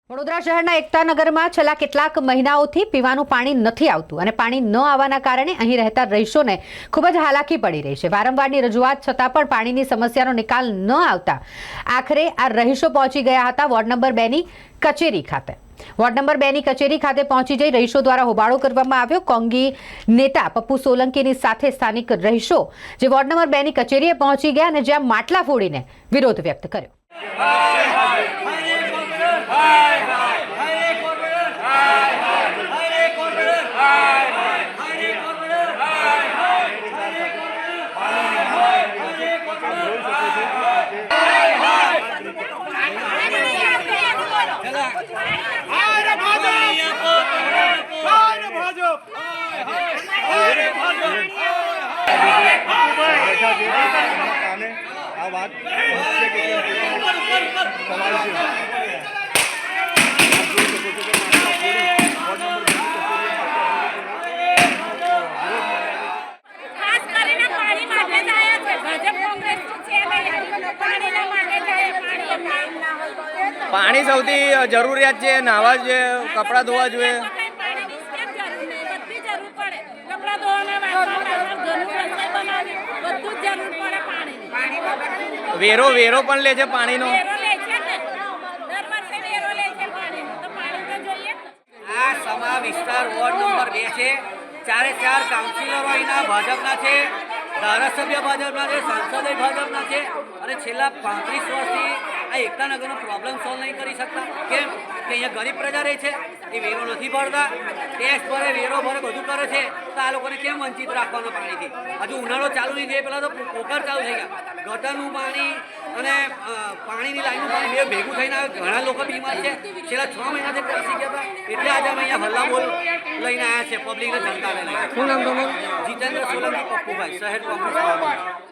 વડોદરા શહેરના એકતાનગરમાં છેલ્લા કેટલાક મહિનાઓથી પીવાનું પાણી નથી આવતું અને પાણી ન આવવાના કારણે અહીં રહેતા રહીશોને ખૂબ જ હાલાકી પડી રહી છે। વારંવારની રજૂઆત છતાં પણ પાણીની સમસ્યાનો નિકાલ ન આવતા આખરે આ રહીશો પહોંચી ગયા હતા વોર્ડ નંબર 2ની કચેરી ખાતે। વોર્ડ નંબર 2ની કચેરી ખાતે પહોંચી જઈ રહીશો દ્વારા હોબાળો કરવામાં આવ્યો। કોંગી નેતા પપ્પુ સોલંકીની સાથે સ્થાનિક રહીશો જે વોર્ડ નંબર 2ની કચેરીએ પહોંચી ગયા અને જ્યાં માટલા ફોડીને વિરોધ વ્યક્ત કર્યો। पानी सौथी जरूरियात है, नहावा जो कपड़ा धोवा जो वेरो वेरो पण ले छे पानी नो। आ समा विस्तार वोर्ड नंबर 2 छे। चारे चार काउंसिलरो अहींना भाजपना छे, धारासभ्य भाजपना छे, सांसद भाजपना छे અને છેલ્લા 35 વર્ષથી આ એકતાનગરનો પ્રોબ્લેમ સોલ્વ નહીં કરી શકતા। કેમ કે અહીંયા ગરીબ પ્રજા રહે છે, એ વેરો નથી ભરતા, ટેક્સ ભરે, વેરો ભરે, બધું કરે છે, તો આ લોકોને કેમ વંચિત રાખવાના પાણીથી? હજુ ઉનાળો ચાલુ નહીં થાય પહેલાં તો પોકાર ચાલુ થઈ ગયા। ગટરનું પાણી અને પાણીની લાઈનનું પાણી બે ભેગું થઈને આવે। ઘણા લોકો બીમાર છે, છેલ્લા 6 મહિનાથી ત્રાસી ગયા હતા, એટલે આજે અમે અહીંયા હલ્લા બોલ લઈને આવ્યા છે, પબ્લિકને જનતાને લઈને। શું નામ તમારું? જીતેન્દ્ર સોલંકી, પપ્પુભાઈ, શહેર કોંગ્રેસ।